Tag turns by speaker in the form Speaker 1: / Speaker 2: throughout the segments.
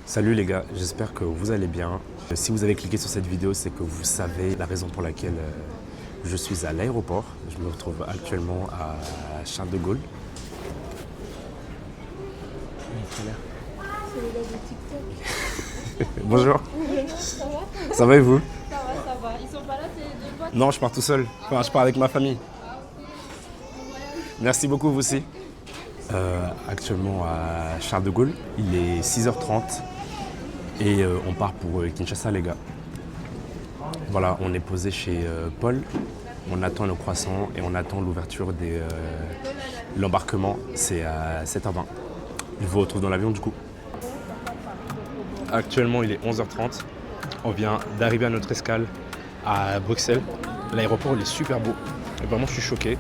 Speaker 1: Salut les gars, j'espère que vous allez bien. Si vous avez cliqué sur cette vidéo, c'est que vous savez la raison pour laquelle je suis à l'aéroport. Je me retrouve actuellement à Charles de Gaulle.
Speaker 2: C'est le gars de TikTok.
Speaker 1: Bonjour,
Speaker 2: Ça va?
Speaker 1: ça va et vous?
Speaker 2: Ça va. Ils sont pas là, tes deux potes?
Speaker 1: Non, je pars tout seul. Enfin, je pars avec ma famille. Merci beaucoup, vous aussi. Actuellement à Charles de Gaulle, il est 6h30 et on part pour Kinshasa les gars. Voilà, on est posé chez Paul, on attend le croissant et on attend l'ouverture de l'embarquement, c'est à 7h20. Je vous retrouve dans l'avion du coup. Actuellement il est 11h30, on vient d'arriver à notre escale à Bruxelles. L'aéroport il est super beau, et vraiment je suis choqué.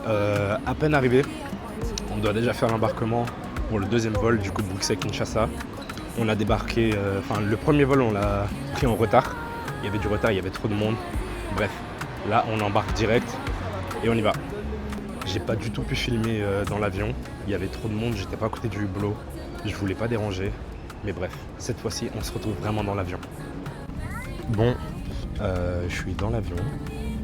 Speaker 1: À peine arrivé, on doit déjà faire l'embarquement pour le deuxième vol du coup de Bruxelles-Kinshasa. On a débarqué, le premier vol on l'a pris en retard. Il y avait du retard, il y avait trop de monde. Bref, là on embarque direct et on y va. J'ai pas du tout pu filmer dans l'avion. Il y avait trop de monde, j'étais pas à côté du hublot. Je voulais pas déranger. Mais bref, cette fois-ci on se retrouve vraiment dans l'avion. Bon, je suis dans l'avion.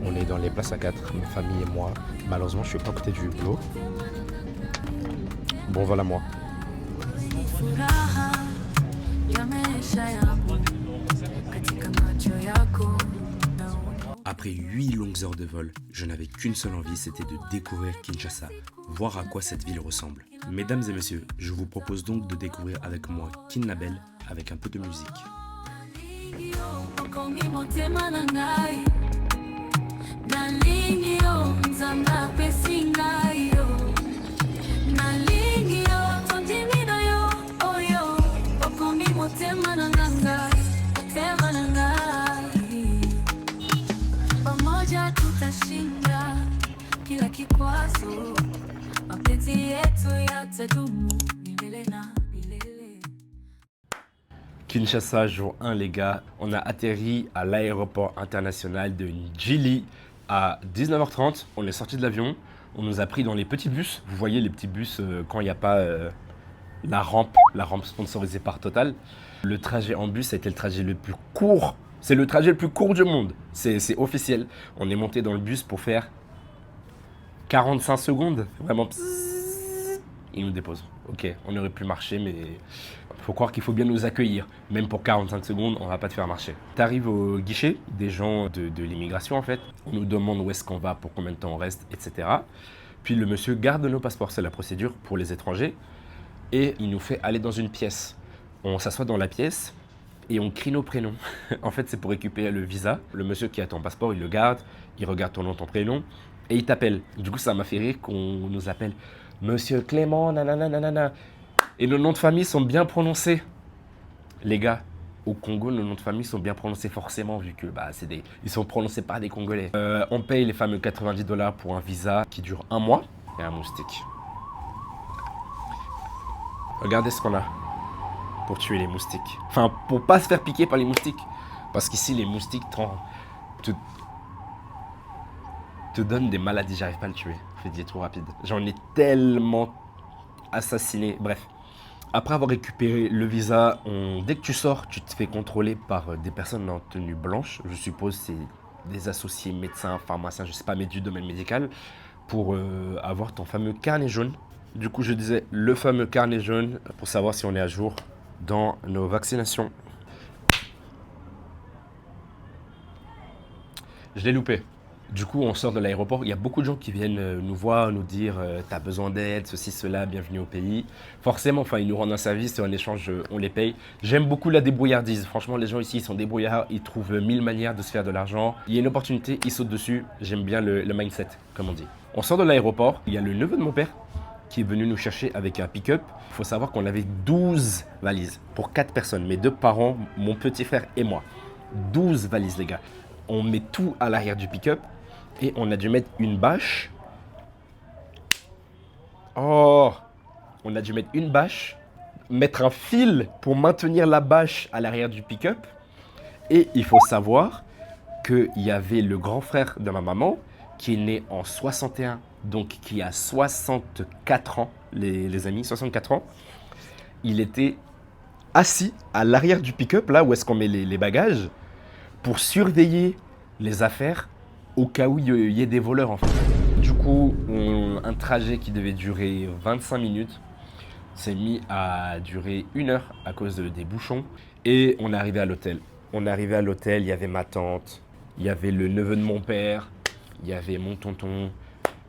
Speaker 1: On est dans les places à 4, ma famille et moi. Malheureusement, je suis pas à côté du hublot. Bon, voilà moi. Après 8 longues heures de vol, je n'avais qu'une seule envie, c'était de découvrir Kinshasa, voir à quoi cette ville ressemble. Mesdames et messieurs, je vous propose donc de découvrir avec moi Kinnabel avec un peu de musique. Kinshasa, jour 1 les gars, on a atterri à l'aéroport international de Njili à 19h30. On est sorti de l'avion, on nous a pris dans les petits bus. Vous voyez les petits bus quand il n'y a pas la rampe sponsorisée par Total. Le trajet en bus, c'était le trajet le plus court. C'est le trajet le plus court du monde, c'est officiel. On est monté dans le bus pour faire 45 secondes, vraiment. Il nous dépose. Ok, on aurait pu marcher, mais faut croire qu'il faut bien nous accueillir. Même pour 45 secondes, on va pas te faire marcher. Tu arrives au guichet, des gens de l'immigration en fait. On nous demande où est-ce qu'on va, pour combien de temps on reste, etc. Puis le monsieur garde nos passeports, c'est la procédure pour les étrangers. Et il nous fait aller dans une pièce. On s'assoit dans la pièce et on crie nos prénoms. En fait, c'est pour récupérer le visa. Le monsieur qui a ton passeport, il le garde, il regarde ton nom, ton prénom, et il t'appelle. Du coup, ça m'a fait rire qu'on nous appelle Monsieur Clément, nanana, nanana. Et nos noms de famille sont bien prononcés. Les gars, au Congo, nos noms de famille sont bien prononcés forcément, vu que ils sont prononcés par des Congolais. On paye les fameux 90$ pour un visa qui dure 1 mois et un moustique. Regardez ce qu'on a pour tuer les moustiques. Enfin, pour pas se faire piquer par les moustiques. Parce qu'ici, les moustiques te donnent des maladies. J'arrive pas à le tuer. Je vais dire trop rapide. J'en ai tellement assassiné. Bref. Après avoir récupéré le visa, dès que tu sors, tu te fais contrôler par des personnes en tenue blanche. Je suppose c'est des associés médecins, pharmaciens, je sais pas, mais du domaine médical, pour avoir ton fameux carnet jaune. Du coup, je disais le fameux carnet jaune pour savoir si on est à jour dans nos vaccinations. Je l'ai loupé. Du coup, on sort de l'aéroport. Il y a beaucoup de gens qui viennent nous voir, nous dire t'as besoin d'aide, ceci, cela, bienvenue au pays. Forcément, ils nous rendent un service et en échange, on les paye. J'aime beaucoup la débrouillardise. Franchement, les gens ici, ils sont débrouillards. Ils trouvent 1000 manières de se faire de l'argent. Il y a une opportunité, ils sautent dessus. J'aime bien le mindset, comme on dit. On sort de l'aéroport. Il y a le neveu de mon père qui est venu nous chercher avec un pick-up. Il faut savoir qu'on avait 12 valises pour 4 personnes. Mes 2 parents, mon petit frère et moi. 12 valises, les gars. On met tout à l'arrière du pick-up. Et on a dû mettre une bâche. Oh! On a dû mettre une bâche, mettre un fil pour maintenir la bâche à l'arrière du pick-up. Et il faut savoir qu'il y avait le grand frère de ma maman qui est né en 61, donc qui a 64 ans, les amis, 64 ans. Il était assis à l'arrière du pick-up, là où est-ce qu'on met les bagages, pour surveiller les affaires au cas où il y ait des voleurs en fait. Du coup, un trajet qui devait durer 25 minutes s'est mis à durer 1 heure à cause des bouchons. Et on est arrivé à l'hôtel. On est arrivé à l'hôtel, il y avait ma tante, il y avait le neveu de mon père, il y avait mon tonton.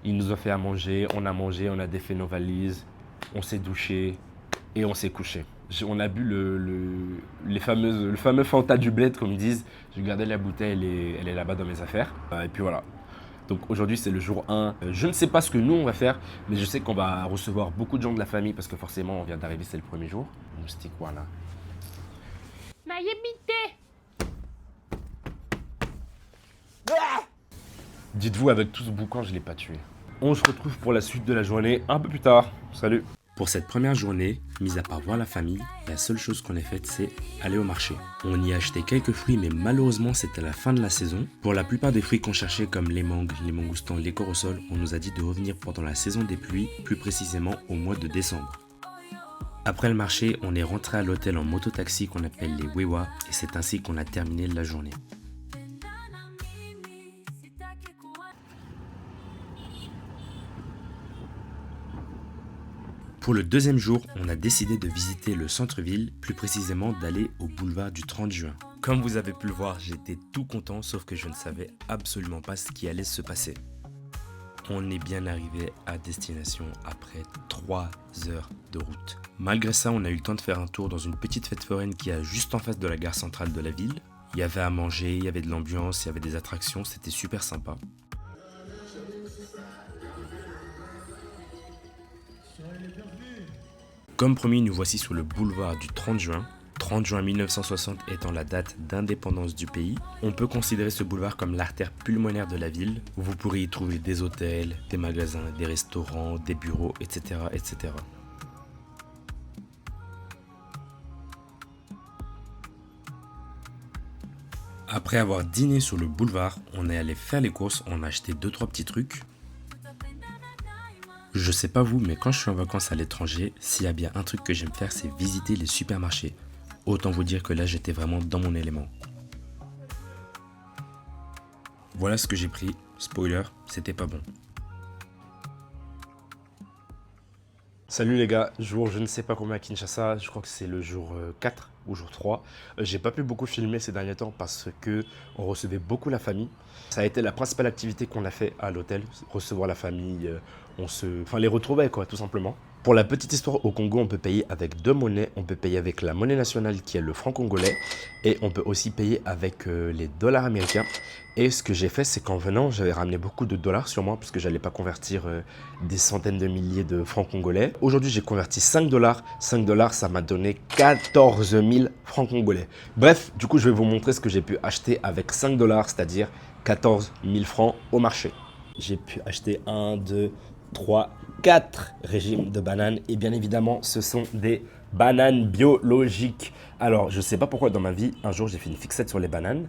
Speaker 1: Ils nous ont fait à manger, on a défait nos valises, on s'est douché et on s'est couché. On a bu le fameux Fanta du bled, comme ils disent. J'ai gardé la bouteille, elle est là-bas dans mes affaires. Et puis voilà. Donc aujourd'hui, c'est le jour 1. Je ne sais pas ce que nous, on va faire, mais je sais qu'on va recevoir beaucoup de gens de la famille parce que forcément, on vient d'arriver, c'est le premier jour. Moustique, voilà. Dites-vous, avec tout ce boucan, je ne l'ai pas tué. On se retrouve pour la suite de la journée un peu plus tard. Salut. Pour cette première journée, mis à part voir la famille, la seule chose qu'on ait faite, c'est aller au marché. On y a acheté quelques fruits, mais malheureusement, c'était la fin de la saison. Pour la plupart des fruits qu'on cherchait, comme les mangues, les mangoustans, les corosol, on nous a dit de revenir pendant la saison des pluies, plus précisément au mois de décembre. Après le marché, on est rentré à l'hôtel en mototaxi qu'on appelle les Wewa, et c'est ainsi qu'on a terminé la journée. Pour le deuxième jour, on a décidé de visiter le centre-ville, plus précisément d'aller au boulevard du 30 juin. Comme vous avez pu le voir, j'étais tout content, sauf que je ne savais absolument pas ce qui allait se passer. On est bien arrivé à destination après 3 heures de route. Malgré ça, on a eu le temps de faire un tour dans une petite fête foraine qui est juste en face de la gare centrale de la ville. Il y avait à manger, il y avait de l'ambiance, il y avait des attractions, c'était super sympa. Comme promis, nous voici sur le boulevard du 30 juin. 30 juin 1960 étant la date d'indépendance du pays, on peut considérer ce boulevard comme l'artère pulmonaire de la ville, où vous pourrez y trouver des hôtels, des magasins, des restaurants, des bureaux, etc. etc. Après avoir dîné sur le boulevard, on est allé faire les courses, on a acheté 2-3 petits trucs. Je sais pas vous, mais quand je suis en vacances à l'étranger, s'il y a bien un truc que j'aime faire, c'est visiter les supermarchés. Autant vous dire que là, j'étais vraiment dans mon élément. Voilà ce que j'ai pris. Spoiler, c'était pas bon. Salut les gars, jour je ne sais pas combien à Kinshasa, je crois que c'est le jour 4 ou jour 3. J'ai pas pu beaucoup filmer ces derniers temps parce que on recevait beaucoup la famille. Ça a été la principale activité qu'on a fait à l'hôtel, recevoir la famille, les retrouver quoi, tout simplement. Pour la petite histoire, au Congo, on peut payer avec 2 monnaies. On peut payer avec la monnaie nationale qui est le franc congolais et on peut aussi payer avec les dollars américains. Et ce que j'ai fait, c'est qu'en venant, j'avais ramené beaucoup de dollars sur moi parce que j'allais pas convertir des centaines de milliers de francs congolais. Aujourd'hui, j'ai converti 5 dollars. 5 dollars, ça m'a donné 14 000 francs congolais. Bref, du coup, je vais vous montrer ce que j'ai pu acheter avec 5 dollars, c'est-à-dire 14 000 francs au marché. J'ai pu acheter 1, 2, 3, 4 régimes de bananes et bien évidemment ce sont des bananes biologiques. Alors je sais pas pourquoi dans ma vie un jour j'ai fait une fixette sur les bananes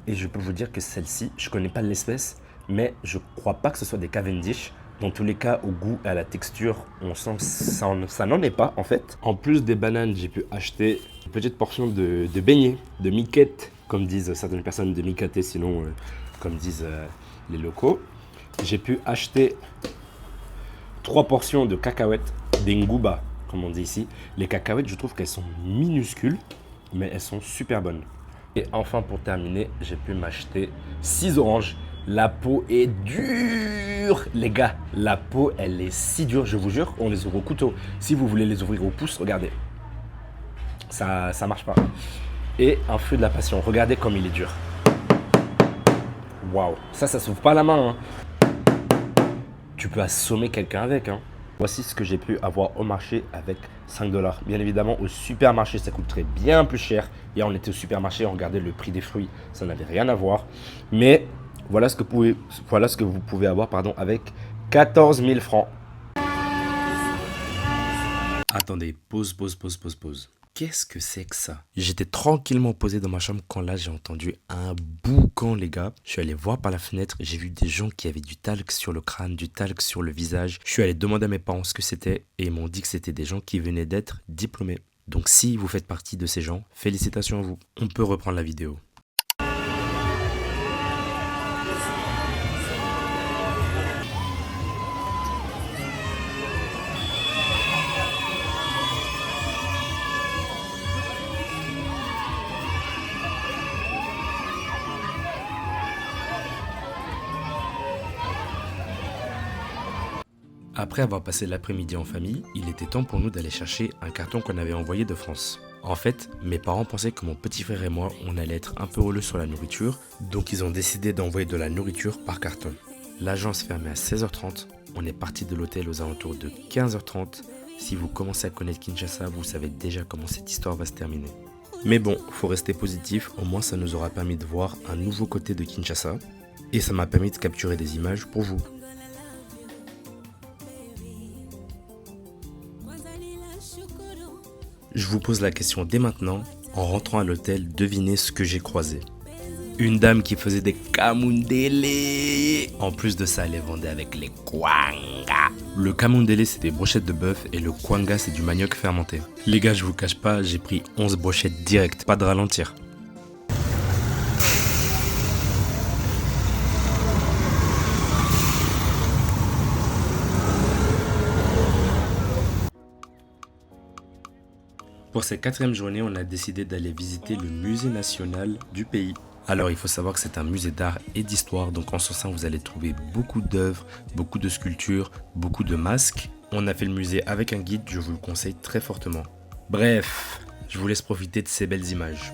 Speaker 1: et je peux vous dire que celle-ci, je connais pas l'espèce mais je crois pas que ce soit des Cavendish. Dans tous les cas, au goût et à la texture, on sent que ça n'en est pas en fait. En plus des bananes, j'ai pu acheter une petite portion de beignets, de miquettes, comme disent certaines personnes, de micaté sinon comme disent les locaux. J'ai pu acheter 3 portions de cacahuètes, des nguba, comme on dit ici. Les cacahuètes, je trouve qu'elles sont minuscules, mais elles sont super bonnes. Et enfin, pour terminer, j'ai pu m'acheter 6 oranges. La peau est dure, les gars. La peau, elle est si dure, je vous jure. On les ouvre au couteau. Si vous voulez les ouvrir au pouce, regardez. Ça marche pas. Et un fruit de la passion. Regardez comme il est dur. Waouh. Ça s'ouvre pas à la main, hein. Tu peux assommer quelqu'un avec. Hein. Voici ce que j'ai pu avoir au marché avec 5 dollars. Bien évidemment, au supermarché, ça coûterait bien plus cher. Hier, on était au supermarché, on regardait le prix des fruits. Ça n'avait rien à voir. Mais voilà ce que vous pouvez avoir avec 14 000 francs. Attendez, pause. Qu'est-ce que c'est que ça? J'étais tranquillement posé dans ma chambre quand là j'ai entendu un boucan les gars. Je suis allé voir par la fenêtre, j'ai vu des gens qui avaient du talc sur le crâne, du talc sur le visage. Je suis allé demander à mes parents ce que c'était et ils m'ont dit que c'était des gens qui venaient d'être diplômés. Donc si vous faites partie de ces gens, félicitations à vous. On peut reprendre la vidéo. Après avoir passé l'après-midi en famille, il était temps pour nous d'aller chercher un carton qu'on avait envoyé de France. En fait, mes parents pensaient que mon petit frère et moi, on allait être un peu relous sur la nourriture, donc ils ont décidé d'envoyer de la nourriture par carton. L'agence fermait à 16h30, on est parti de l'hôtel aux alentours de 15h30. Si vous commencez à connaître Kinshasa, vous savez déjà comment cette histoire va se terminer. Mais bon, faut rester positif, au moins ça nous aura permis de voir un nouveau côté de Kinshasa, et ça m'a permis de capturer des images pour vous. Je vous pose la question dès maintenant, en rentrant à l'hôtel, devinez ce que j'ai croisé. Une dame qui faisait des kamundele. En plus de ça, elle les vendait avec les kwanga. Le kamundele, c'est des brochettes de bœuf et le kwanga, c'est du manioc fermenté. Les gars, je vous cache pas, j'ai pris 11 brochettes directes, pas de ralentir. Pour cette 4e journée, on a décidé d'aller visiter le musée national du pays. Alors il faut savoir que c'est un musée d'art et d'histoire, donc en ce sein vous allez trouver beaucoup d'œuvres, beaucoup de sculptures, beaucoup de masques. On a fait le musée avec un guide, je vous le conseille très fortement. Bref, je vous laisse profiter de ces belles images.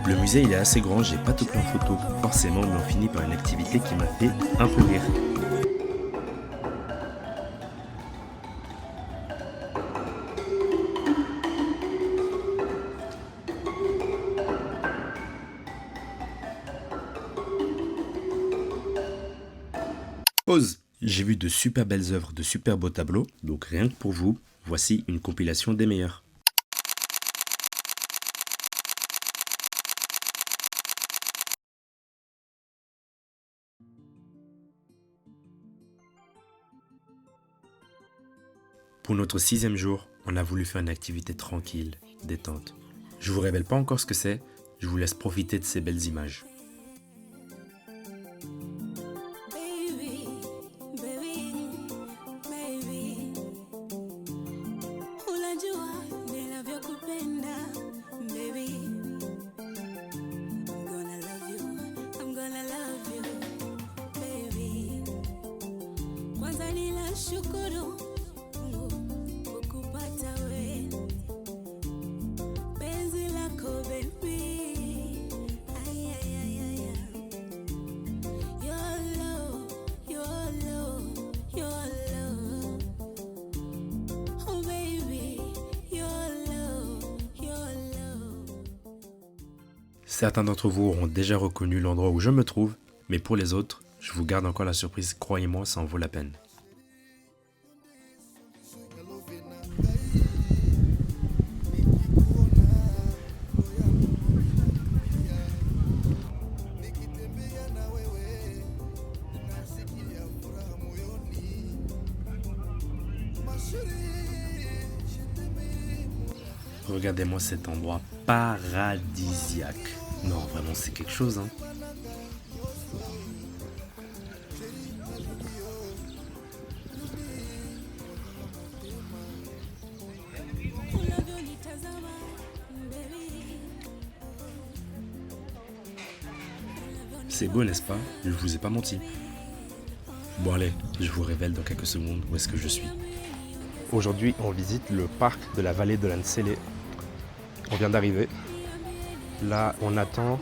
Speaker 1: Le musée il est assez grand, j'ai pas tout pris en photo, forcément mais on finit par une activité qui m'a fait un peu rire. Pause. J'ai vu de super belles œuvres, de super beaux tableaux, donc rien que pour vous, voici une compilation des meilleurs. Pour notre 6e jour, on a voulu faire une activité tranquille, détente. Je vous révèle pas encore ce que c'est, je vous laisse profiter de ces belles images. Certains d'entre vous auront déjà reconnu l'endroit où je me trouve, mais pour les autres, je vous garde encore la surprise, croyez-moi, ça en vaut la peine. Regardez-moi cet endroit paradisiaque. Non, vraiment, c'est quelque chose, hein. C'est beau, n'est-ce pas? Je vous ai pas menti. Bon allez, je vous révèle dans quelques secondes où est-ce que je suis. Aujourd'hui, on visite le parc de la vallée de la Nsele. On vient d'arriver. Là, on attend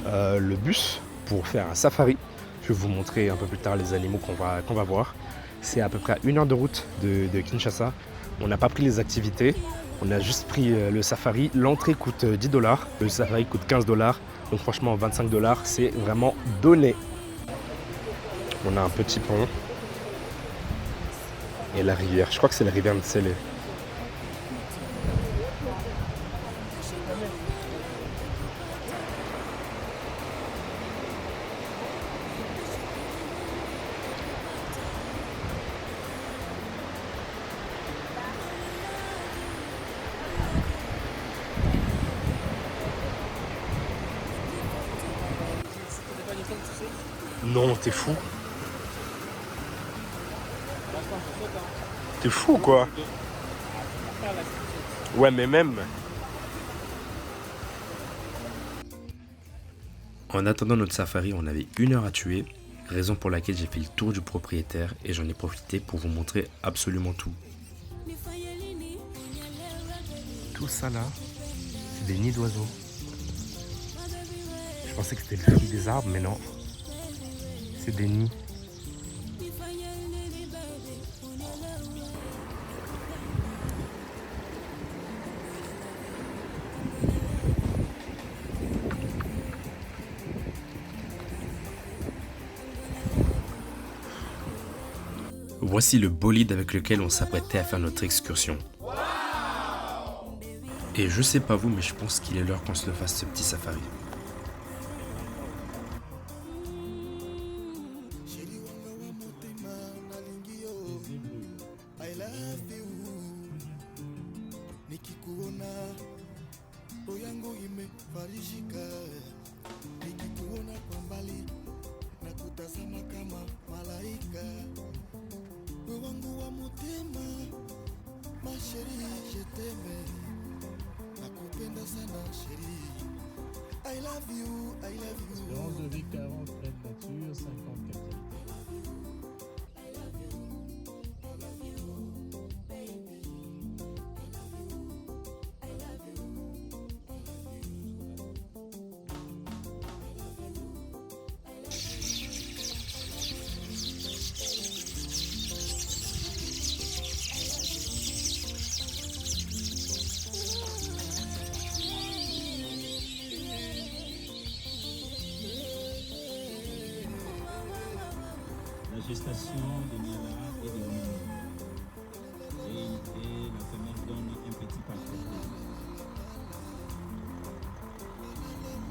Speaker 1: le bus pour faire un safari. Je vais vous montrer un peu plus tard les animaux qu'on va voir. C'est à peu près à 1 heure de route de Kinshasa. On n'a pas pris les activités, on a juste pris le safari. L'entrée coûte 10 $, le safari coûte 15 $. Donc franchement 25 $, c'est vraiment donné. On a un petit pont et la rivière. Je crois que c'est la rivière Mtsele. Non, t'es fou. T'es fou quoi? Ouais, mais même. En attendant notre safari, on avait 1 heure à tuer, raison pour laquelle j'ai fait le tour du propriétaire et j'en ai profité pour vous montrer absolument tout. Tout ça là, c'est des nids d'oiseaux. Je pensais que c'était le fruit des arbres, mais non. C'est des nids. Voici le bolide avec lequel on s'apprêtait à faire notre excursion. Et je sais pas vous, mais je pense qu'il est l'heure qu'on se le fasse ce petit safari.
Speaker 3: Espérance de vie 40, pleine nature, 50 captivité.
Speaker 4: La gestation de Niala est de 8 mois. Et la femelle donne un petit parcours.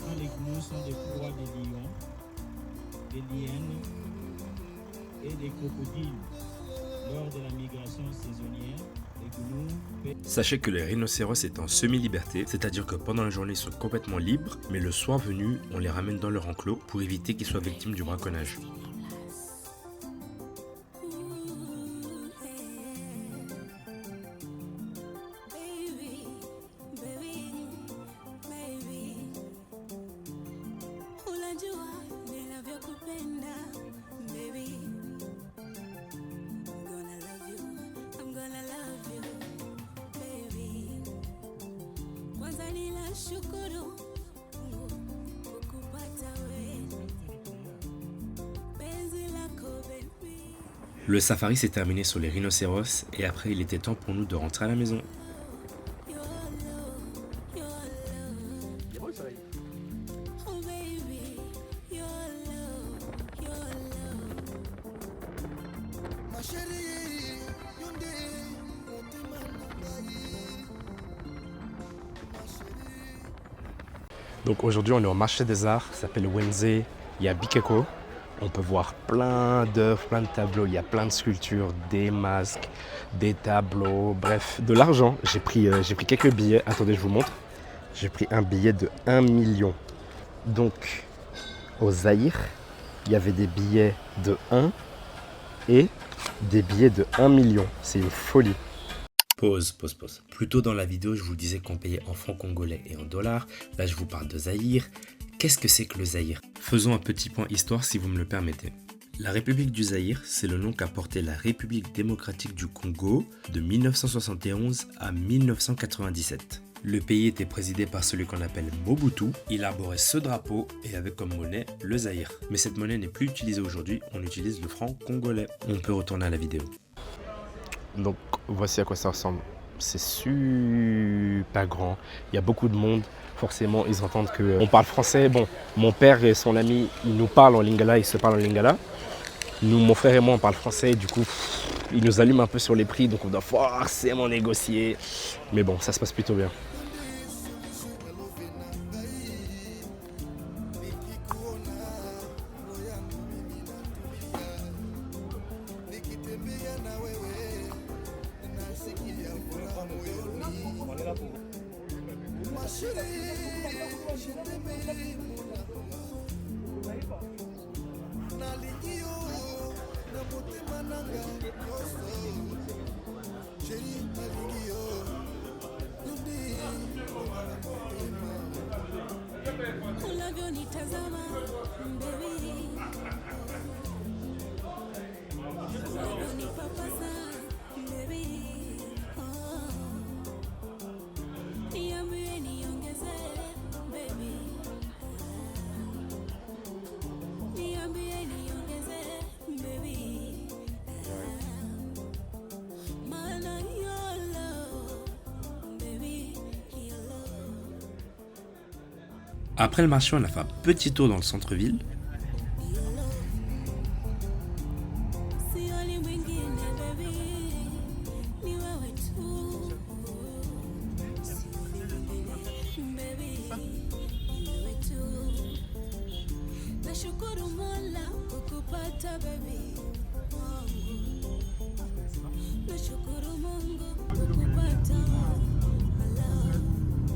Speaker 4: Quand les gnous sont des proies des lions, des hyènes et des crocodiles lors de la migration saisonnière, les gnous...
Speaker 1: Sachez que les rhinocéros est en semi-liberté, c'est-à-dire que pendant la journée ils sont complètement libres, mais le soir venu, on les ramène dans leur enclos pour éviter qu'ils soient victimes du braconnage. Le safari s'est terminé sur les rhinocéros et après il était temps pour nous de rentrer à la maison. Donc aujourd'hui on est au marché des arts, ça s'appelle Wenze, il y a Bikeko. On peut voir plein d'œuvres, plein de tableaux, il y a plein de sculptures, des masques, des tableaux, bref, de l'argent. J'ai pris quelques billets, attendez je vous montre. J'ai pris un billet de 1 million. Donc au Zaïre, il y avait des billets de 1 et des billets de 1 million. C'est une folie. Pause. Plus tôt dans la vidéo, je vous disais qu'on payait en francs congolais et en dollars. Là, je vous parle de Zaïre. Qu'est-ce que c'est que le Zaïre? Faisons un petit point histoire si vous me le permettez. La République du Zaïre, c'est le nom qu'a porté la République démocratique du Congo de 1971 à 1997.
Speaker 5: Le pays était présidé par celui qu'on appelle Mobutu. Il arborait ce drapeau et avait comme monnaie le Zaïre. Mais cette monnaie n'est plus utilisée aujourd'hui, on utilise le franc congolais. On peut retourner à la vidéo.
Speaker 1: Donc voici à quoi ça ressemble. C'est super grand, il y a beaucoup de monde. Forcément, ils entendent qu'on parle français. Bon, mon père et son ami, ils nous parlent en lingala, ils se parlent en lingala. Nous, mon frère et moi, on parle français. Du coup, ils nous allument un peu sur les prix, donc on doit forcément négocier. Mais bon, ça se passe plutôt bien.
Speaker 6: Unavyonitazama baby, unavyonipapasa baby, niambie niongeze baby, niambie niongeze baby, maana your love baby, your love.
Speaker 5: Après le marché, on a fait un petit tour dans le centre-ville.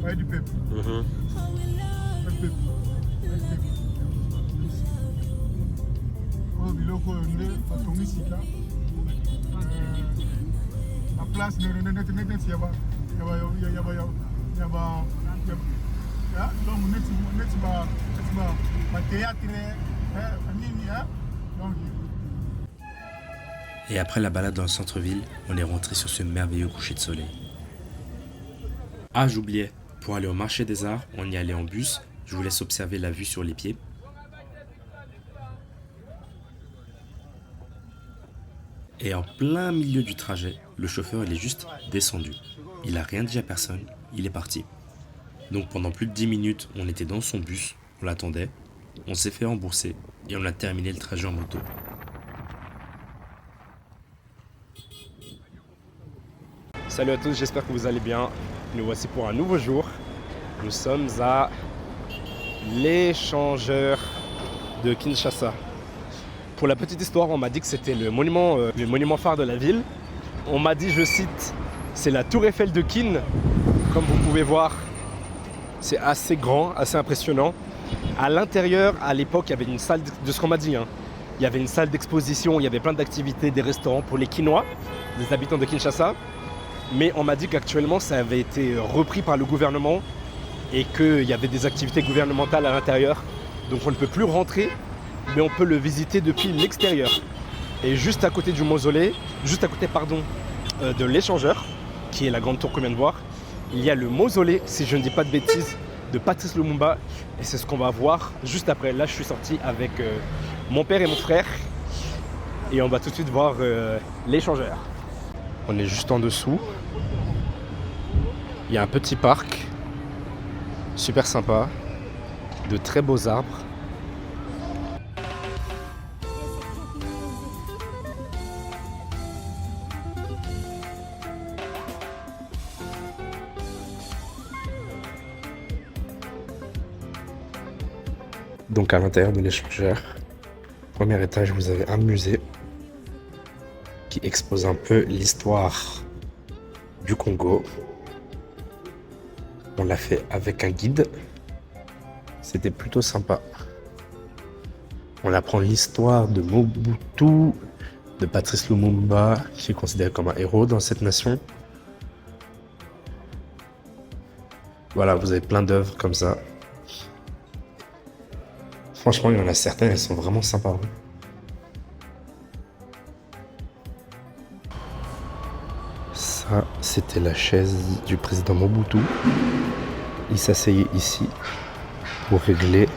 Speaker 3: Ouais, du peuple. Oh, biloko nde batongi sika na place neti donc neti batéâtre nini donc.
Speaker 5: Et après la balade dans le centre-ville, on est rentré sur ce merveilleux coucher de soleil. Ah, j'oubliais, pour aller au marché des arts, on y allait en bus. Je vous laisse observer la vue sur les pieds. Et en plein milieu du trajet, le chauffeur il est juste descendu. Il a rien dit à personne, il est parti. Donc pendant plus de 10 minutes, on était dans son bus, on l'attendait, on s'est fait rembourser et on a terminé le trajet en moto.
Speaker 1: Salut à tous, j'espère que vous allez bien. Nous voici pour un nouveau jour. Nous sommes à l'échangeur de Kinshasa. Pour la petite histoire, on m'a dit que c'était le monument phare de la ville. On m'a dit, je cite, c'est la tour Eiffel de Kin. Comme vous pouvez voir, c'est assez grand, assez impressionnant. À l'intérieur, à l'époque, il y avait une salle, de ce qu'on m'a dit, hein, il y avait une salle d'exposition, il y avait plein d'activités, des restaurants pour les Kinois, des habitants de Kinshasa. Mais on m'a dit qu'actuellement, ça avait été repris par le gouvernement et qu'il y avait des activités gouvernementales à l'intérieur. Donc on ne peut plus rentrer, mais on peut le visiter depuis l'extérieur. Et juste à côté du mausolée, de l'échangeur, qui est la grande tour qu'on vient de voir, il y a le mausolée, si je ne dis pas de bêtises, de Patrice Lumumba. Et c'est ce qu'on va voir juste après. Là, je suis sorti avec mon père et mon frère. Et on va tout de suite voir l'échangeur. On est juste en dessous. Il y a un petit parc, super sympa, de très beaux arbres. Donc à l'intérieur de l'échangeur, premier étage, vous avez un musée qui expose un peu l'histoire du Congo. On l'a fait avec un guide. C'était plutôt sympa. On apprend l'histoire de Mobutu, de Patrice Lumumba, qui est considéré comme un héros dans cette nation. Voilà, vous avez plein d'œuvres comme ça. Franchement, il y en a certaines, elles sont vraiment sympas. Ça, Ça, c'était la chaise du président Mobutu. Il s'asseyait ici pour régler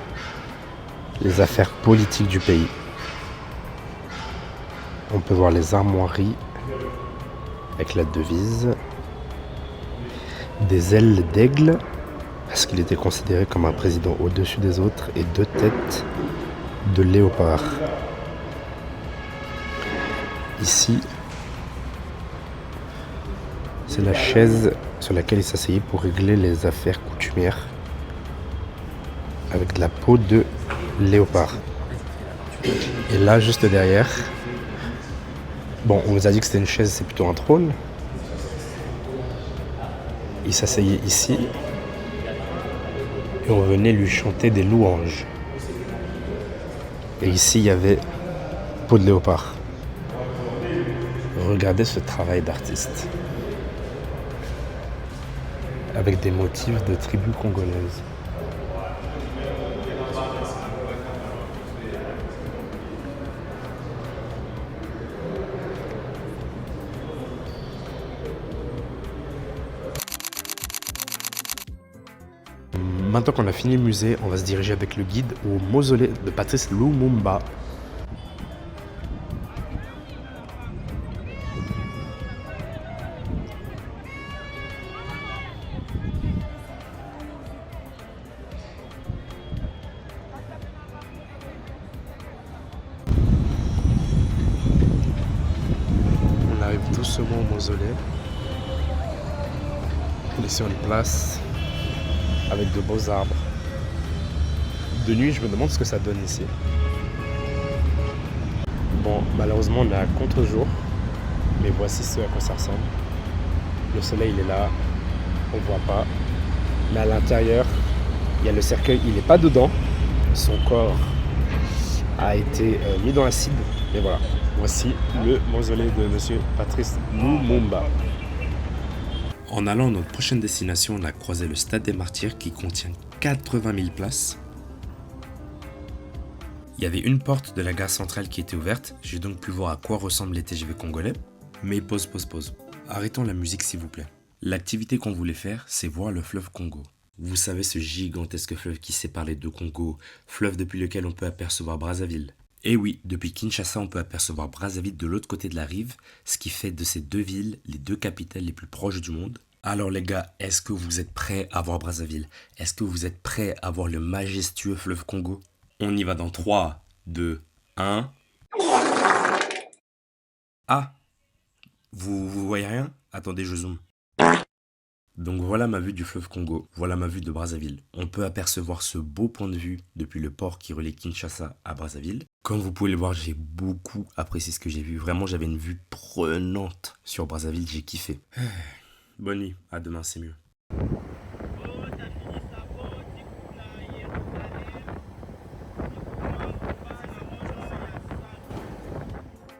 Speaker 1: les affaires politiques du pays. On peut voir les armoiries avec la devise, des ailes d'aigle, parce qu'il était considéré comme un président au-dessus des autres, et 2 têtes de léopard. Ici, c'est la chaise sur laquelle il s'asseyait pour régler les affaires coutumières avec de la peau de léopard. Et là, juste derrière, bon, on nous a dit que c'était une chaise, c'est plutôt un trône. Il s'asseyait ici et on venait lui chanter des louanges. Et ici, il y avait peau de léopard. Regardez ce travail d'artiste avec des motifs de tribus congolaises. Maintenant qu'on a fini le musée, on va se diriger avec le guide au mausolée de Patrice Lumumba. On arrive doucement au mausolée. On est sur une place avec de beaux arbres. De nuit, je me demande ce que ça donne ici. Bon, malheureusement, on est à contre-jour, mais voici ce à quoi ça ressemble. Le soleil, il est là, on voit pas. Mais à l'intérieur, il y a le cercueil, il n'est pas dedans. Son corps a été mis dans l'acide. Et voilà, voici le mausolée de Monsieur Patrice Lumumba.
Speaker 5: En allant à notre prochaine destination, on a croisé le Stade des Martyrs qui contient 80 000 places. Il y avait une porte de la gare centrale qui était ouverte, j'ai donc pu voir à quoi ressemblent les TGV congolais. Mais pause. Arrêtons la musique s'il vous plaît. L'activité qu'on voulait faire, c'est voir le fleuve Congo. Vous savez, ce gigantesque fleuve qui sépare les deux Congos, fleuve depuis lequel on peut apercevoir Brazzaville. Et oui, depuis Kinshasa, on peut apercevoir Brazzaville de l'autre côté de la rive, ce qui fait de ces deux villes les deux capitales les plus proches du monde. Alors les gars, est-ce que vous êtes prêts à voir Brazzaville? Est-ce que vous êtes prêts à voir le majestueux fleuve Congo? On y va dans 3, 2, 1... Ah! Vous voyez rien? Attendez, je zoome. Donc voilà ma vue du fleuve Congo, voilà ma vue de Brazzaville. On peut apercevoir ce beau point de vue depuis le port qui relie Kinshasa à Brazzaville. Comme vous pouvez le voir, j'ai beaucoup apprécié ce que j'ai vu. Vraiment, j'avais une vue prenante sur Brazzaville, j'ai kiffé. Bonne nuit, à demain, c'est mieux.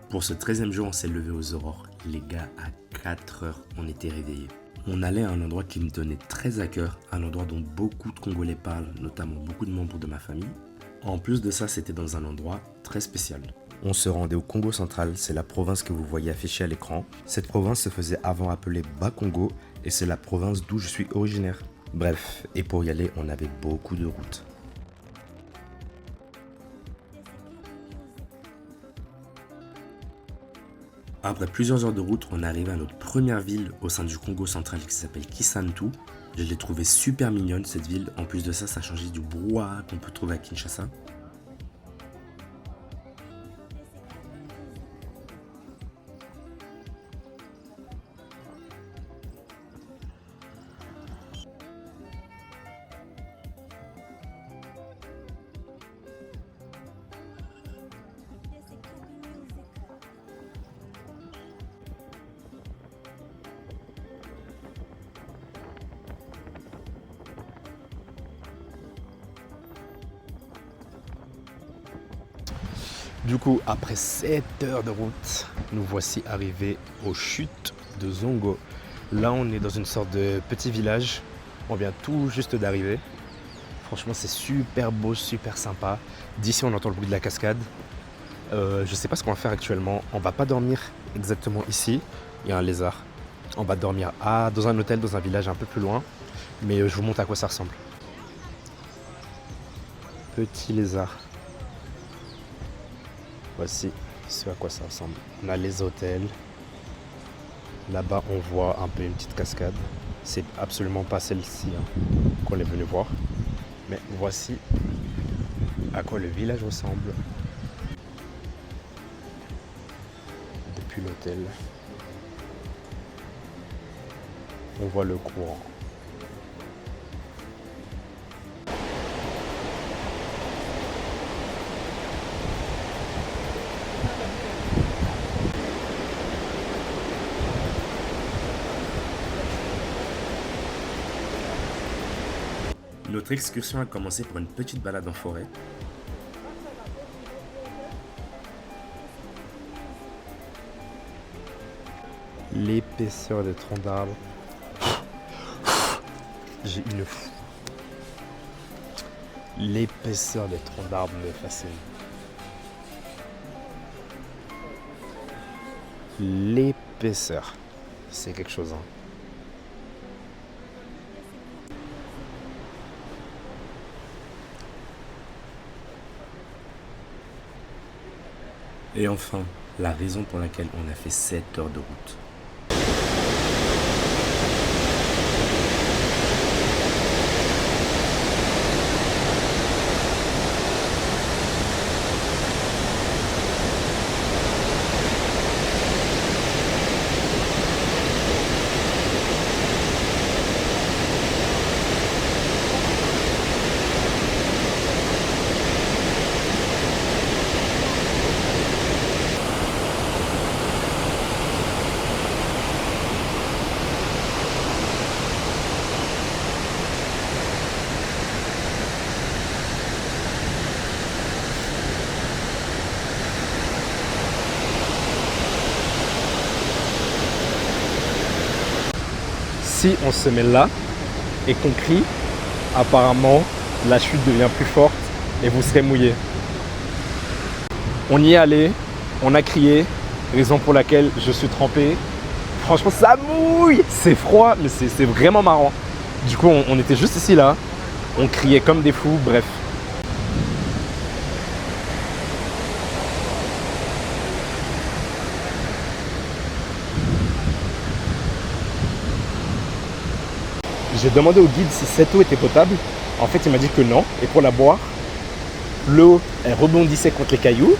Speaker 5: Pour ce 13e jour, on s'est levé aux aurores. Les gars, à 4 heures, on était réveillés. On allait à un endroit qui me tenait très à cœur, un endroit dont beaucoup de Congolais parlent, notamment beaucoup de membres de ma famille. En plus de ça, c'était dans un endroit très spécial. On se rendait au Congo central, c'est la province que vous voyez affichée à l'écran. Cette province se faisait avant appeler Bas-Congo et c'est la province d'où je suis originaire. Bref, et pour y aller, on avait beaucoup de routes. Après plusieurs heures de route, on est arrivé à notre première ville au sein du Congo central qui s'appelle Kisantu. Je l'ai trouvée super mignonne cette ville. En plus de ça, ça changeait du brouhaha qu'on peut trouver à Kinshasa.
Speaker 1: Du coup, après 7 heures de route, nous voici arrivés aux chutes de Zongo. Là, on est dans une sorte de petit village. On vient tout juste d'arriver. Franchement, c'est super beau, super sympa. D'ici, on entend le bruit de la cascade. Je sais pas ce qu'on va faire actuellement. On va pas dormir exactement ici. Il y a un lézard. On va dormir dans un hôtel, dans un village un peu plus loin. Mais je vous montre à quoi ça ressemble. Petit lézard. Voici ce à quoi ça ressemble. On a les hôtels. Là-bas, on voit un peu une petite cascade. C'est absolument pas celle-ci qu'on est venu voir. Mais voici à quoi le village ressemble. Depuis l'hôtel, on voit le courant. Notre excursion a commencé par une petite balade en forêt. L'épaisseur des troncs d'arbres. J'ai une fou. L'épaisseur des troncs d'arbres me fascine. L'épaisseur, c'est quelque chose. Et enfin, la raison pour laquelle on a fait 7 heures de route. Si on se met là et qu'on crie, apparemment la chute devient plus forte et vous serez mouillé. On y est allé, on a crié, raison pour laquelle je suis trempé. Franchement ça mouille, c'est froid mais c'est vraiment marrant. Du coup on était juste ici là, on criait comme des fous, bref. J'ai demandé au guide si cette eau était potable. En fait, il m'a dit que non. Et pour la boire, l'eau, elle rebondissait contre les cailloux.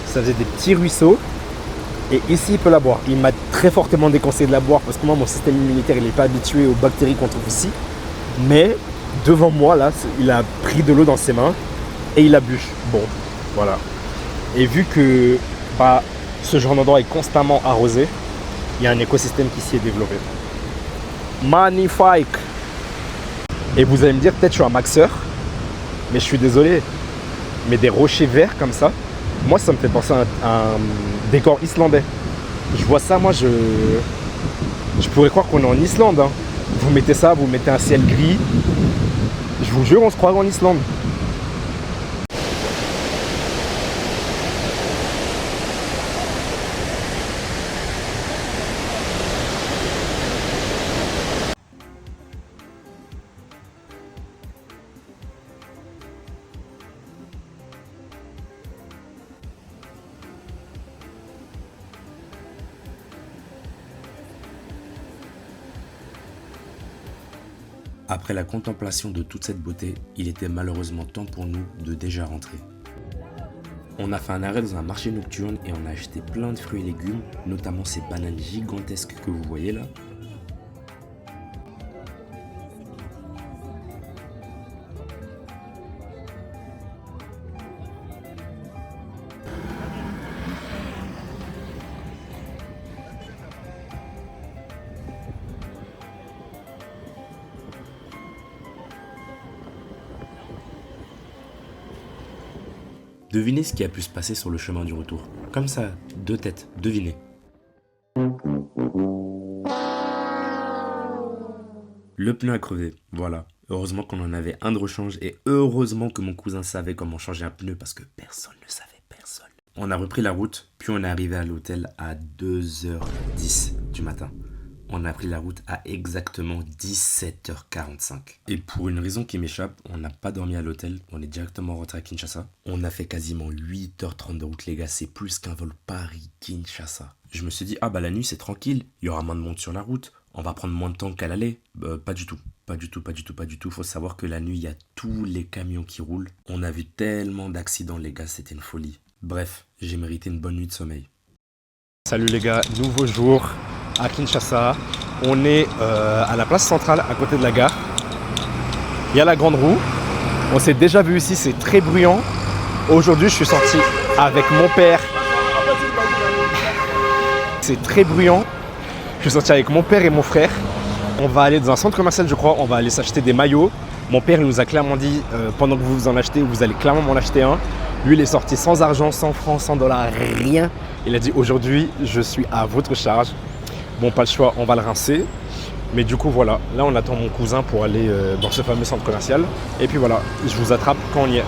Speaker 1: Ça faisait des petits ruisseaux. Et ici, il peut la boire. Il m'a très fortement déconseillé de la boire parce que moi, mon système immunitaire, il n'est pas habitué aux bactéries qu'on trouve ici. Mais devant moi, là, il a pris de l'eau dans ses mains et il a bu. Bon, voilà. Et vu que ce genre d'endroit est constamment arrosé, il y a un écosystème qui s'y est développé. Magnifique. Et vous allez me dire, peut-être je suis un maxeur, mais je suis désolé. Mais des rochers verts comme ça, moi ça me fait penser à un décor islandais. Je vois ça, moi je pourrais croire qu'on est en Islande. Vous mettez ça, vous mettez un ciel gris. Je vous jure, on se croirait en Islande. Après la contemplation de toute cette beauté, il était malheureusement temps pour nous de déjà rentrer. On a fait un arrêt dans un marché nocturne et on a acheté plein de fruits et légumes, notamment ces bananes gigantesques que vous voyez là. Devinez ce qui a pu se passer sur le chemin du retour. Comme ça, deux têtes, devinez. Le pneu a crevé, voilà. Heureusement qu'on en avait un de rechange et heureusement que mon cousin savait comment changer un pneu parce que personne ne savait, personne. On a repris la route, puis on est arrivé à l'hôtel à 2h10 du matin.
Speaker 5: On a pris la route à exactement 17h45. Et pour une raison qui m'échappe, on n'a pas dormi à l'hôtel, on est directement rentré à Kinshasa. On a fait quasiment 8h30 de route les gars, c'est plus qu'un vol Paris-Kinshasa. Je me suis dit, ah bah la nuit c'est tranquille, il y aura moins de monde sur la route, on va prendre moins de temps qu'à l'aller. Pas du tout. Pas du tout. Faut savoir que la nuit, il y a tous les camions qui roulent. On a vu tellement d'accidents, les gars, c'était une folie. Bref, j'ai mérité une bonne nuit de sommeil.
Speaker 1: Salut les gars, nouveau jour à Kinshasa. On est à la place centrale, à côté de la gare. Il y a la grande roue. On s'est déjà vu ici, c'est très bruyant. Aujourd'hui, je suis sorti avec mon père. C'est très bruyant. Je suis sorti avec mon père et mon frère. On va aller dans un centre commercial, je crois. On va aller s'acheter des maillots. Mon père il nous a clairement dit, pendant que vous vous en achetez, vous allez clairement m'en acheter un. Lui, il est sorti sans argent, sans francs, sans dollars, rien. Il a dit, aujourd'hui, je suis à votre charge. Bon, pas le choix, on va le rincer. Mais du coup, voilà. Là, on attend mon cousin pour aller dans ce fameux centre commercial. Et puis voilà, je vous attrape quand on y est.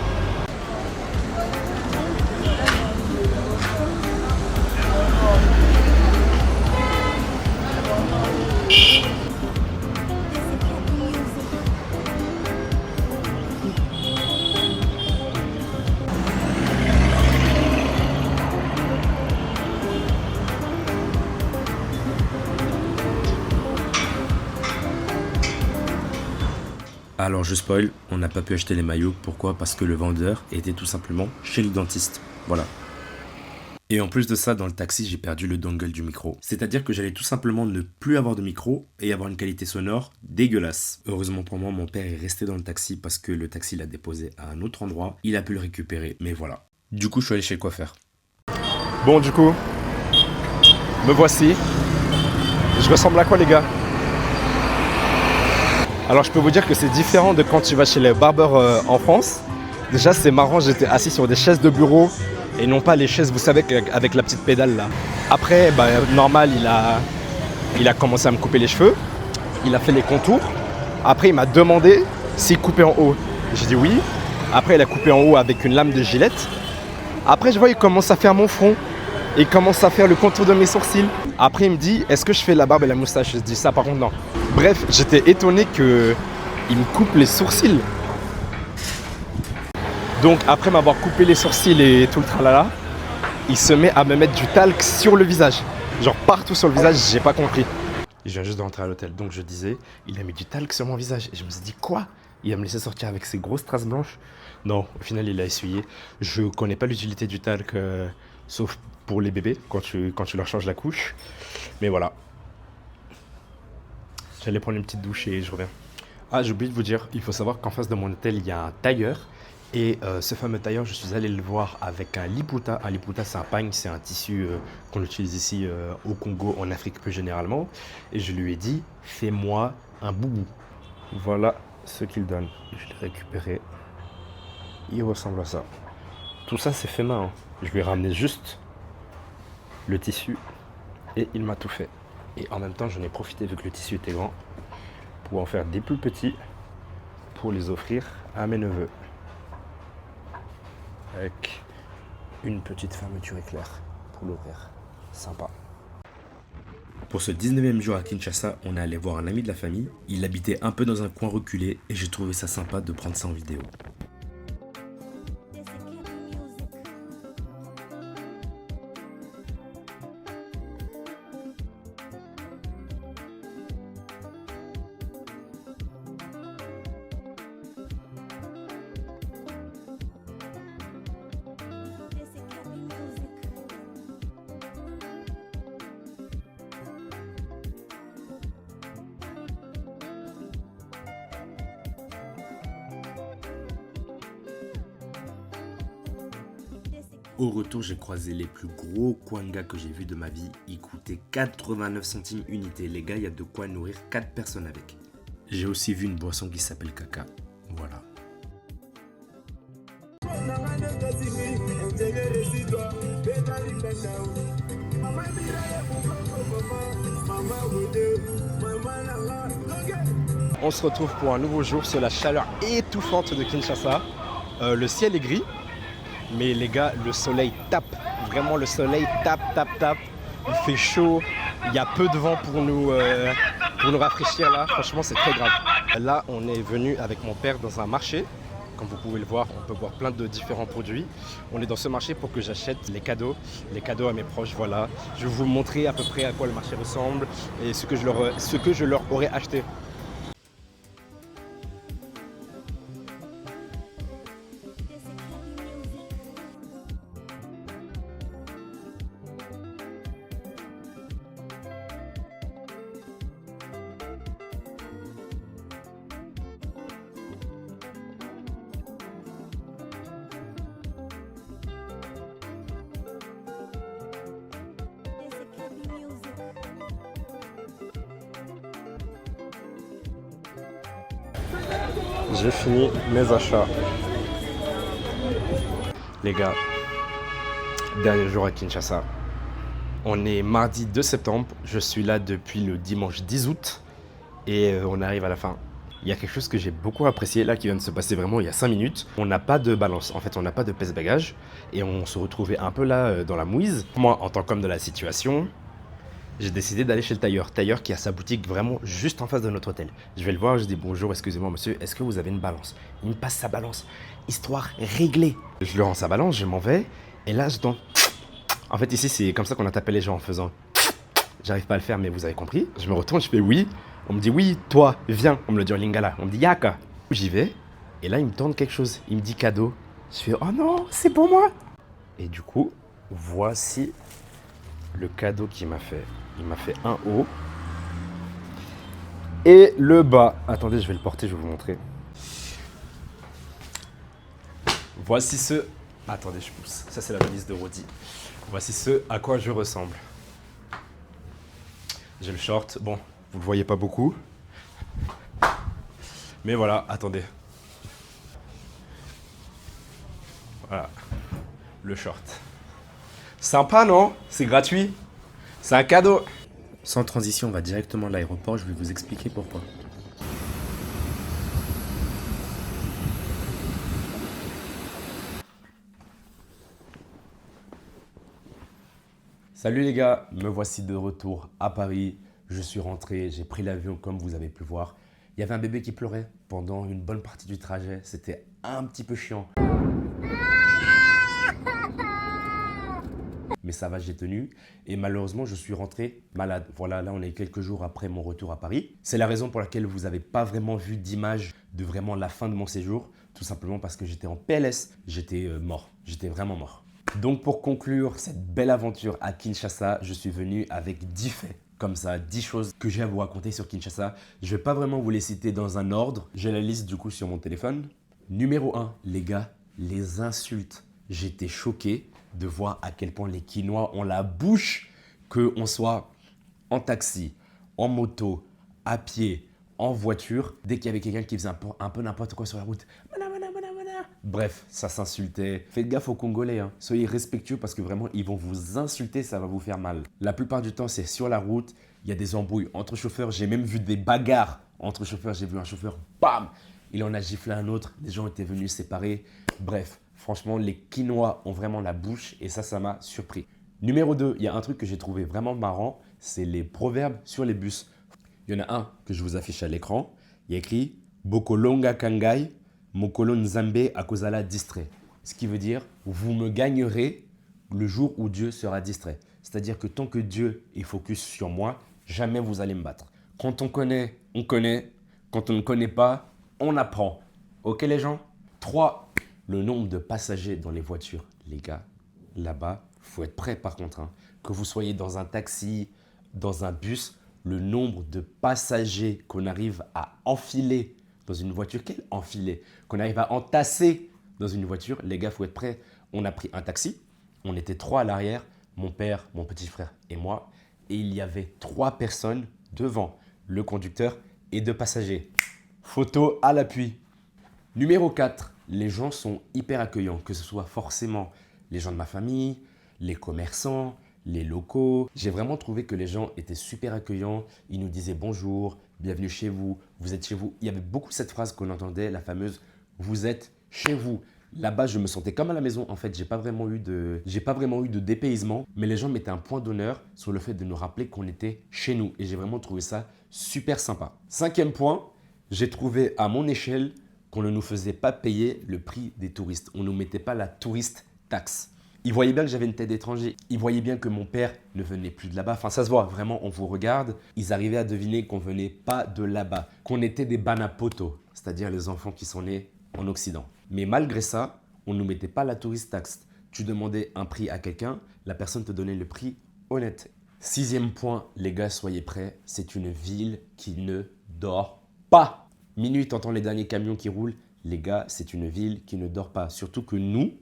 Speaker 5: Alors je spoil, on n'a pas pu acheter les maillots. Pourquoi? Parce que le vendeur était tout simplement chez le dentiste. Voilà. Et en plus de ça, dans le taxi, j'ai perdu le dongle du micro. C'est-à-dire que j'allais tout simplement ne plus avoir de micro et avoir une qualité sonore dégueulasse. Heureusement pour moi, mon père est resté dans le taxi parce que le taxi l'a déposé à un autre endroit. Il a pu le récupérer, mais voilà. Du coup, je suis allé chez le coiffeur.
Speaker 1: Bon, du coup, me voici. Je ressemble à quoi, les gars? Alors, je peux vous dire que c'est différent de quand tu vas chez les barbeurs en France. Déjà, c'est marrant, j'étais assis sur des chaises de bureau et non pas les chaises, vous savez, avec la petite pédale là. Après, normal, il a commencé à me couper les cheveux. Il a fait les contours. Après, il m'a demandé s'il coupait en haut. J'ai dit oui. Après, il a coupé en haut avec une lame de gilette. Après, je vois, il commence à faire mon front. Il commence à faire le contour de mes sourcils. Après, il me dit, est-ce que je fais la barbe et la moustache? Je dis ça, par contre, non. Bref, j'étais étonné qu'il me coupe les sourcils. Donc, après m'avoir coupé les sourcils et tout le tralala, il se met à me mettre du talc sur le visage. Genre partout sur le visage, j'ai pas compris. Je viens juste de rentrer à l'hôtel, donc je disais, il a mis du talc sur mon visage. Et je me suis dit, quoi? Il va me laisser sortir avec ses grosses traces blanches? Non, au final, il a essuyé. Je connais pas l'utilité du talc, sauf pour les bébés, quand tu leur changes la couche. Mais voilà. J'allais prendre une petite douche et je reviens. Ah, j'ai oublié de vous dire, il faut savoir qu'en face de mon hôtel, il y a un tailleur. Et ce fameux tailleur, je suis allé le voir avec un liputa. Un liputa, c'est un pagne, c'est un tissu qu'on utilise ici au Congo, en Afrique plus généralement. Et je lui ai dit, fais-moi un boubou. Voilà ce qu'il donne. Je l'ai récupéré. Il ressemble à ça. Tout ça, c'est fait main. Hein. Je lui ai ramené juste le tissu et il m'a tout fait. Et en même temps, j'en ai profité vu que le tissu était grand pour en faire des plus petits pour les offrir à mes neveux. Avec une petite fermeture éclair pour l'ouvrir. Sympa.
Speaker 5: Pour ce 19e jour à Kinshasa, on est allé voir un ami de la famille. Il habitait un peu dans un coin reculé et j'ai trouvé ça sympa de prendre ça en vidéo. Au retour, j'ai croisé les plus gros kwanga que j'ai vus de ma vie. Ils coûtaient 89 centimes unité. Les gars, il y a de quoi nourrir 4 personnes avec. J'ai aussi vu une boisson qui s'appelle Kaka. Voilà.
Speaker 1: On se retrouve pour un nouveau jour sur la chaleur étouffante de Kinshasa. Le ciel est gris. Mais les gars, le soleil tape. Vraiment, le soleil tape. Il fait chaud. Il y a peu de vent pour nous rafraîchir là. Franchement, c'est très grave. Là, on est venu avec mon père dans un marché. Comme vous pouvez le voir, on peut voir plein de différents produits. On est dans ce marché pour que j'achète les cadeaux à mes proches, voilà. Je vais vous montrer à peu près à quoi le marché ressemble et ce que je leur aurais acheté. J'ai fini mes achats. Les gars, dernier jour à Kinshasa. On est mardi 2 septembre. Je suis là depuis le dimanche 10 août. Et on arrive à la fin. Il y a quelque chose que j'ai beaucoup apprécié là qui vient de se passer vraiment il y a 5 minutes. On n'a pas de balance, en fait on n'a pas de pèse-bagages. Et on se retrouvait un peu là dans la mouise. Moi, en tant qu'homme de la situation, j'ai décidé d'aller chez le tailleur. Tailleur qui a sa boutique vraiment juste en face de notre hôtel. Je vais le voir, je dis bonjour, excusez-moi monsieur, est-ce que vous avez une balance? Il me passe sa balance, histoire réglée. Je lui rends sa balance, je m'en vais, et là je donne. En fait ici c'est comme ça qu'on a tapé les gens en faisant. J'arrive pas à le faire mais vous avez compris. Je me retourne, je fais oui. On me dit oui, toi, viens. On me le dit en lingala, on me dit yaka. J'y vais, et là il me tourne quelque chose, il me dit cadeau. Je fais oh non, c'est pour moi. Et du coup, voici le cadeau qu'il m'a fait. Il m'a fait un haut et le bas. Attendez, je vais le porter, je vais vous montrer. Voici ce... Attendez, je pousse. Ça, c'est la valise de Rodi. Voici ce à quoi je ressemble. J'ai le short. Bon, vous le voyez pas beaucoup. Mais voilà, attendez. Voilà. Le short. Sympa, non? C'est gratuit. C'est un cadeau.
Speaker 5: Sans transition, on va directement à l'aéroport, je vais vous expliquer pourquoi.
Speaker 1: Salut les gars, me voici de retour à Paris. Je suis rentré, j'ai pris l'avion comme vous avez pu voir. Il y avait un bébé qui pleurait pendant une bonne partie du trajet. C'était un petit peu chiant. Mais ça va, j'ai tenu. Et malheureusement, je suis rentré malade. Voilà, là, on est quelques jours après mon retour à Paris. C'est la raison pour laquelle vous n'avez pas vraiment vu d'image de vraiment la fin de mon séjour. Tout simplement parce que j'étais en PLS. J'étais mort. J'étais vraiment mort. Donc, pour conclure cette belle aventure à Kinshasa, je suis venu avec 10 faits. Comme ça, 10 choses que j'ai à vous raconter sur Kinshasa. Je ne vais pas vraiment vous les citer dans un ordre. J'ai la liste du coup sur mon téléphone. Numéro 1, les gars, les insultes. J'étais choqué de voir à quel point les Kinois ont la bouche, qu'on soit en taxi, en moto, à pied, en voiture. Dès qu'il y avait quelqu'un qui faisait un peu n'importe quoi sur la route. Bref, ça s'insultait. Faites gaffe aux Congolais, hein. Soyez respectueux parce que vraiment, ils vont vous insulter, ça va vous faire mal. La plupart du temps, c'est sur la route. Il y a des embrouilles entre chauffeurs. J'ai même vu des bagarres entre chauffeurs. J'ai vu un chauffeur, bam, il en a giflé un autre. Les gens étaient venus séparer. Bref, franchement, les Kinois ont vraiment la bouche et ça m'a surpris. Numéro 2, il y a un truc que j'ai trouvé vraiment marrant, c'est les proverbes sur les bus. Il y en a un que je vous affiche à l'écran. Il y a écrit « Bokolonga Kangai ». Mokolo Nzambe Akozala distrait. Ce qui veut dire vous me gagnerez le jour où Dieu sera distrait. C'est-à-dire que tant que Dieu est focus sur moi, jamais vous allez me battre. Quand on connaît, on connaît. Quand on ne connaît pas, on apprend. Ok les gens? 3. Le nombre de passagers dans les voitures. Les gars, là-bas, il faut être prêt par contre. Hein. Que vous soyez dans un taxi, dans un bus, le nombre de passagers qu'on arrive à enfiler dans une voiture, quel enfilé, qu'on arrive à entasser dans une voiture, les gars, il faut être prêt. On a pris un taxi, on était 3 à l'arrière, mon père, mon petit frère et moi, et il y avait 3 personnes devant, le conducteur et 2 passagers. Photo à l'appui. Numéro 4, les gens sont hyper accueillants, que ce soit forcément les gens de ma famille, les commerçants, les locaux. J'ai vraiment trouvé que les gens étaient super accueillants. Ils nous disaient bonjour, bienvenue chez vous, vous êtes chez vous. Il y avait beaucoup cette phrase qu'on entendait, la fameuse « vous êtes chez vous ». Là-bas, je me sentais comme à la maison. En fait, j'ai pas vraiment eu de dépaysement, mais les gens mettaient un point d'honneur sur le fait de nous rappeler qu'on était chez nous. Et j'ai vraiment trouvé ça super sympa. 5e point, j'ai trouvé à mon échelle qu'on ne nous faisait pas payer le prix des touristes. On ne nous mettait pas la touriste taxe. Ils voyaient bien que j'avais une tête d'étranger. Ils voyaient bien que mon père ne venait plus de là-bas. Enfin, ça se voit, vraiment, on vous regarde. Ils arrivaient à deviner qu'on venait pas de là-bas, qu'on était des banapoto, c'est-à-dire les enfants qui sont nés en Occident. Mais malgré ça, on ne nous mettait pas la tourist tax. Tu demandais un prix à quelqu'un, la personne te donnait le prix honnête. 6e point, les gars, soyez prêts. C'est une ville qui ne dort pas. Minuit, t'entends les derniers camions qui roulent. Les gars, c'est une ville qui ne dort pas. Surtout que nous,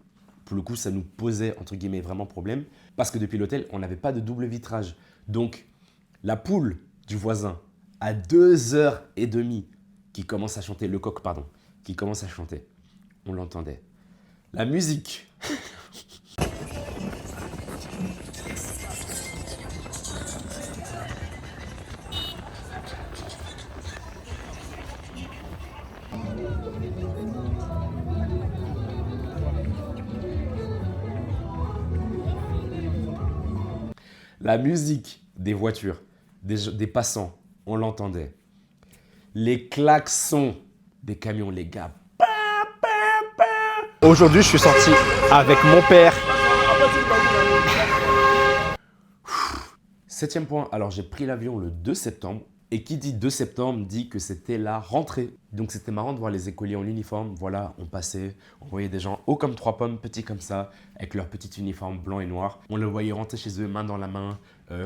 Speaker 1: pour le coup, ça nous posait, entre guillemets, vraiment problème. Parce que depuis l'hôtel, on n'avait pas de double vitrage. Donc, la poule du voisin, à 2h30, qui commence à chanter, le coq, pardon, qui commence à chanter, on l'entendait. La musique. La musique des voitures, des passants, on l'entendait. Les klaxons des camions, les gars. Aujourd'hui, je suis sorti avec mon père. 7e point, alors j'ai pris l'avion le 2 septembre. Et qui dit 2 septembre dit que c'était la rentrée. Donc c'était marrant de voir les écoliers en uniforme. Voilà, on passait, on voyait des gens hauts comme 3 pommes, petits comme ça, avec leur petit uniforme blanc et noir. On les voyait rentrer chez eux, main dans la main,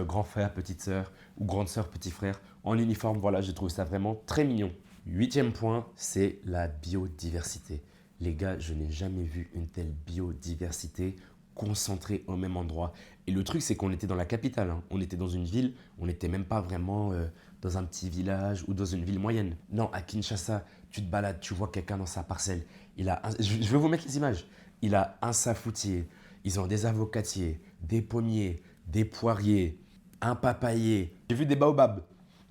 Speaker 1: grand frère, petite sœur, ou grande sœur, petit frère, en uniforme. Voilà, j'ai trouvé ça vraiment très mignon. 8e point, c'est la biodiversité. Les gars, je n'ai jamais vu une telle biodiversité concentrée au même endroit. Et le truc, c'est qu'on était dans la capitale. Hein. On était dans une ville, on n'était même pas vraiment dans un petit village ou dans une ville moyenne. Non, à Kinshasa, tu te balades, tu vois quelqu'un dans sa parcelle. Je vais vous mettre les images. Il a un safoutier, ils ont des avocatiers, des pommiers, des poiriers, un papayer. J'ai vu des baobabs.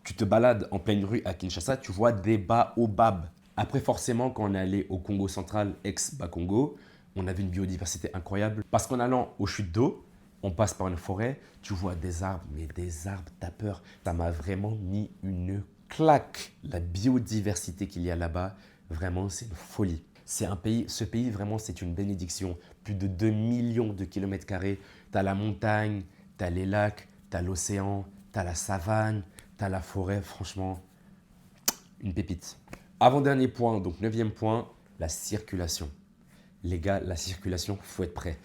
Speaker 1: Tu te balades en pleine rue à Kinshasa, tu vois des baobabs. Après, forcément, quand on est allé au Congo central, ex-Bakongo, on avait une biodiversité incroyable. Parce qu'en allant aux chutes d'eau, on passe par une forêt, tu vois des arbres, mais des arbres, t'as peur. Ça m'a vraiment mis une claque. La biodiversité qu'il y a là-bas, vraiment, c'est une folie. Ce pays, vraiment, c'est une bénédiction. Plus de 2 millions de kilomètres carrés. T'as la montagne, t'as les lacs, t'as l'océan, t'as la savane, t'as la forêt. Franchement, une pépite. Avant-dernier point, donc 9e point, la circulation. Les gars, la circulation, faut être prêt.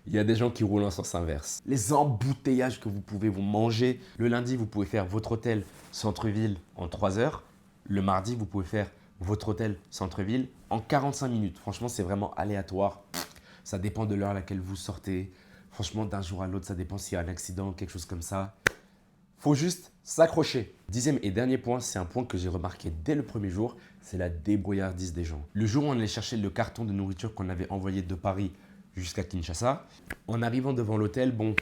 Speaker 1: Il y a des gens qui roulent en sens inverse. Les embouteillages que vous pouvez vous manger. Le lundi, vous pouvez faire votre hôtel centre-ville en 3 heures. Le mardi, vous pouvez faire votre hôtel centre-ville en 45 minutes. Franchement, c'est vraiment aléatoire. Ça dépend de l'heure à laquelle vous sortez. Franchement, d'un jour à l'autre, ça dépend s'il y a un accident, quelque chose comme ça. Faut juste s'accrocher. 10e et dernier point, c'est un point que j'ai remarqué dès le premier jour, c'est la débrouillardise des gens. Le jour où on allait chercher le carton de nourriture qu'on avait envoyé de Paris jusqu'à Kinshasa, en arrivant devant l'hôtel, bon,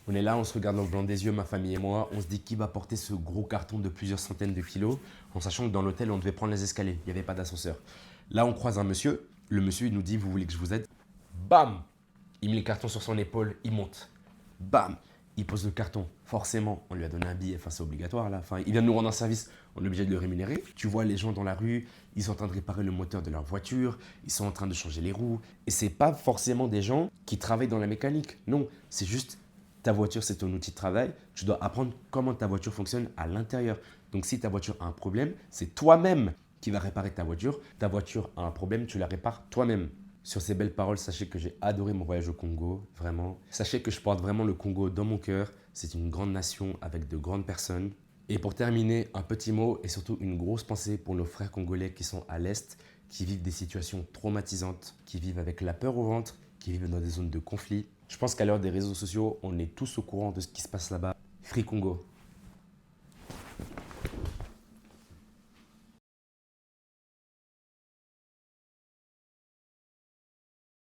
Speaker 1: on est là, on se regarde dans le blanc des yeux, ma famille et moi, on se dit qui va porter ce gros carton de plusieurs centaines de kilos, en sachant que dans l'hôtel, on devait prendre les escaliers, il n'y avait pas d'ascenseur. Là, on croise un monsieur, le monsieur, il nous dit, vous voulez que je vous aide? Bam! Il met le carton sur son épaule, il monte. Bam! Il pose le carton. Forcément, on lui a donné un billet, enfin c'est obligatoire là. Enfin, il vient de nous rendre un service, on est obligé de le rémunérer. Tu vois les gens dans la rue, ils sont en train de réparer le moteur de leur voiture, ils sont en train de changer les roues. Et c'est pas forcément des gens qui travaillent dans la mécanique. Non, c'est juste ta voiture, c'est ton outil de travail. Tu dois apprendre comment ta voiture fonctionne à l'intérieur. Donc si ta voiture a un problème, c'est toi-même qui vas réparer ta voiture. Ta voiture a un problème, tu la répares toi-même. Sur ces belles paroles, sachez que j'ai adoré mon voyage au Congo, vraiment. Sachez que je porte vraiment le Congo dans mon cœur. C'est une grande nation avec de grandes personnes. Et pour terminer, un petit mot et surtout une grosse pensée pour nos frères congolais qui sont à l'Est, qui vivent des situations traumatisantes, qui vivent avec la peur au ventre, qui vivent dans des zones de conflit. Je pense qu'à l'heure des réseaux sociaux, on est tous au courant de ce qui se passe là-bas. Free Congo.